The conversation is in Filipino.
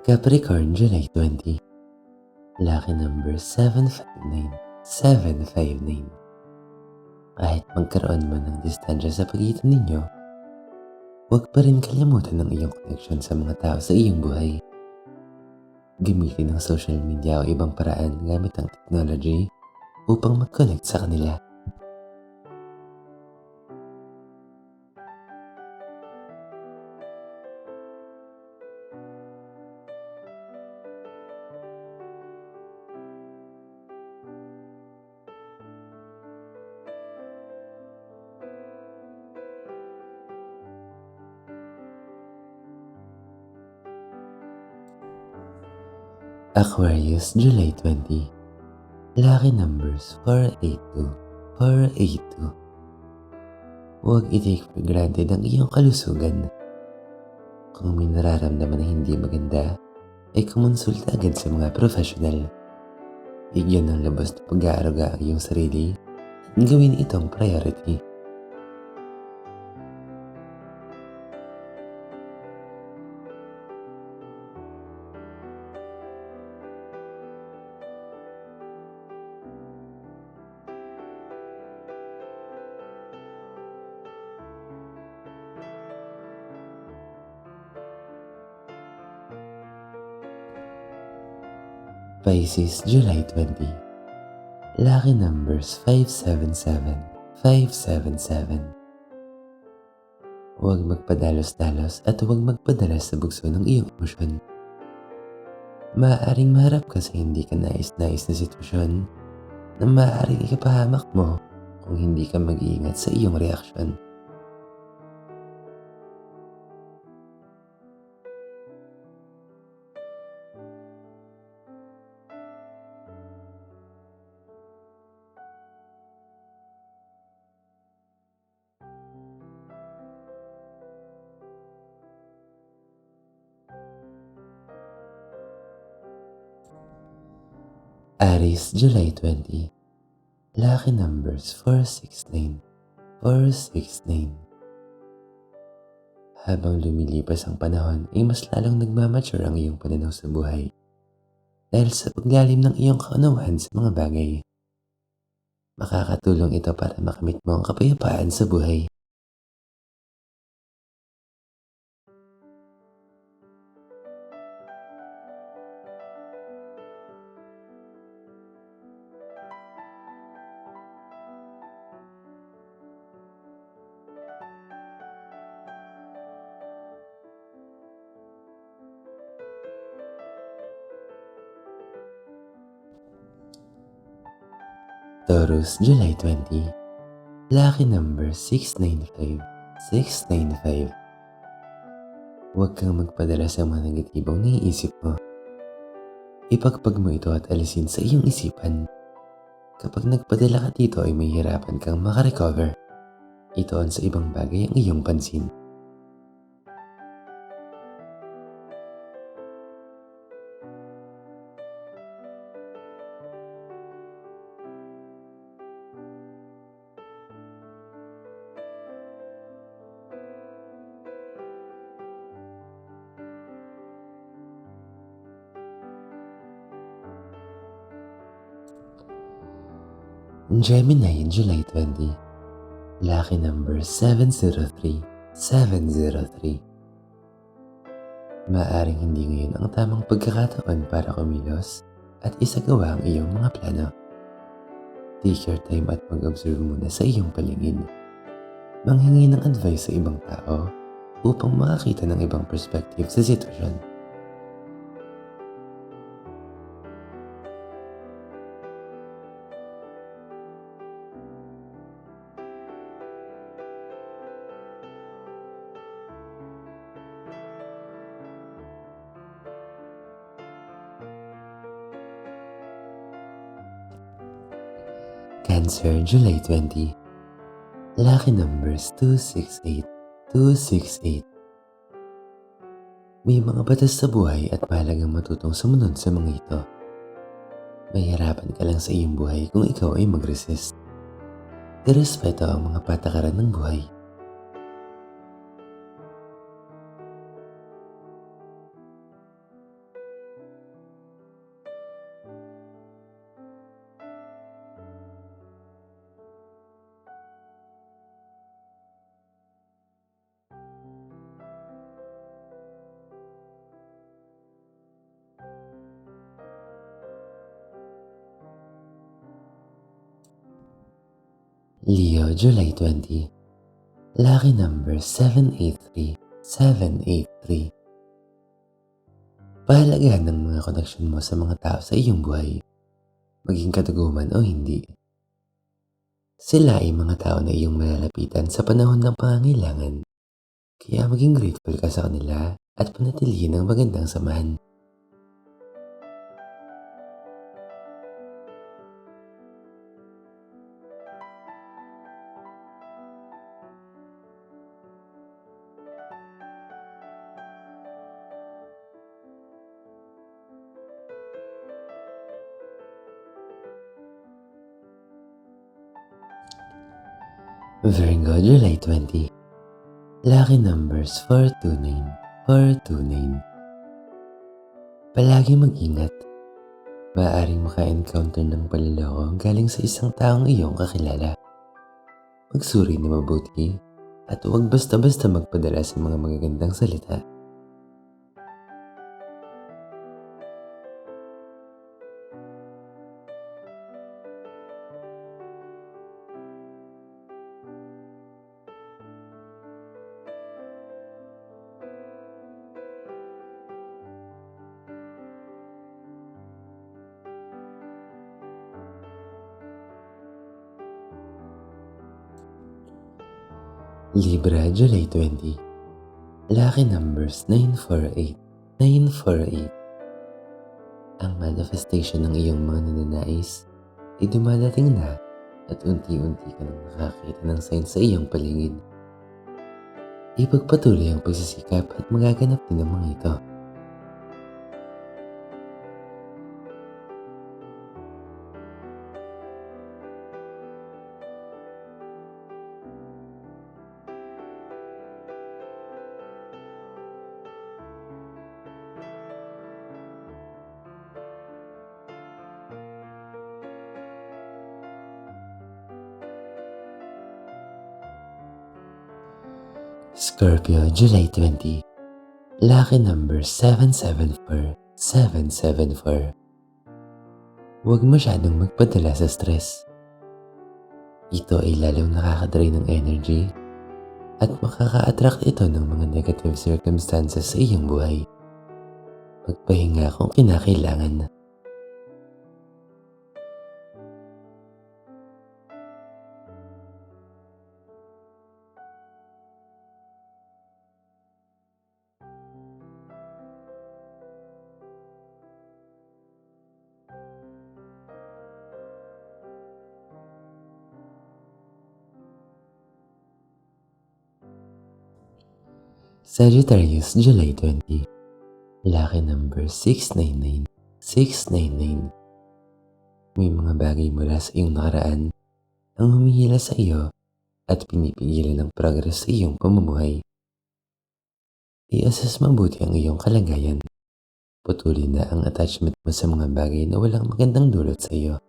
Capricorn, July 20. Lucky number 759. 759. Kahit magkaroon man ng distansya sa pagitan ninyo, huwag pa rin kalimutan ng iyong connection sa mga tao sa iyong buhay. Gamitin ang social media o ibang paraan gamit ang technology upang mag-connect sa kanila. Aquarius, July 20. Lucky numbers 482. 482. Huwag i-take for granted ang iyong kalusugan. Kung may nararamdaman na hindi maganda, ay kumonsulta agad sa mga profesional. Bigyan ng labas na pag-aaruga ang iyong sarili at gawin itong priority. Pisces, July 20. Lucky numbers 577. 577. Huwag magpadalos-dalos at huwag magpadala sa bugso ng iyong emosyon. Maaaring maharap ka sa hindi ka nais-nais na sitwasyon na maaaring ikapahamak mo kung hindi ka mag-iingat sa iyong reaksyon. Aries, July 20. Lucky numbers 469. 469. Habang lumilipas ang panahon ay mas lalong nagmamature ang iyong pananaw sa buhay dahil sa paglalim ng iyong kaunawahan sa mga bagay. Makakatulong ito para makamit mo ang kapayapaan sa buhay. Taurus, July 20. Lucky number 695. 695. Huwag kang magpadala sa mga negatibong naiisip mo. Ipagpag mo ito at alisin sa iyong isipan. Kapag nagpadala ka dito ay may hirapan kang makarecover. Itoon sa ibang bagay ang iyong pansin. Gemini, July 20. Lucky number 703. 703. Maaring hindi ngayon ang tamang pagkakataon para kumilos at isagawa ang iyong mga plano. Take your time at mag-observe muna sa iyong paligid. Manghingi ng advice sa ibang tao upang makakita ng ibang perspective sa sitwasyon. Cancer, July 20. Lucky numbers 268. 268. May mga batas sa buhay at mahalagang matutong sumunod sa mga ito. Mahihirapan ka lang sa iyong buhay kung ikaw ay mag-resist. Irespeto ang mga patakaran ng buhay. Leo, July 20. Lucky number 783, 783. Pahalagahan ng mga koneksyon mo sa mga tao sa iyong buhay, maging katuguman o hindi. Sila ay mga tao na iyong malalapitan sa panahon ng pangangailangan, kaya maging grateful ka sa kanila at panatilihin ang magandang samahan. Virgo, July 20. Lucky numbers 429, 429. Palagi mag-ingat. Maaaring maka-encounter ng panloloko galing sa isang taong iyong kakilala. Magsuri na mabuti at huwag basta-basta magpadala sa mga magagandang salita. Libra, July 20. Lucky numbers 948, 948. Ang manifestation ng iyong mga ninanais ay dumadating na at unti-unti ka nang nakakita ng signs sa iyong paligid. Ipagpatuloy ang pagsisikap at magaganap din ang mga ito. Scorpio, July 20. Lucky number 774, 774. Huwag masyadong magpadala sa stress. Ito ay lalong nakakadrain ng energy at makaka-attract ito ng mga negative circumstances sa iyong buhay. Magpahinga kung kinakailangan. Sagittarius, July 20. Lucky number 699, 699. May mga bagay mula sa iyong nakaraan ang humihila sa iyo at pinipigilan ng progress sa iyong pamumuhay. I-assess mabuti ang iyong kalagayan. Putulin na ang attachment mo sa mga bagay na walang magandang dulot sa iyo.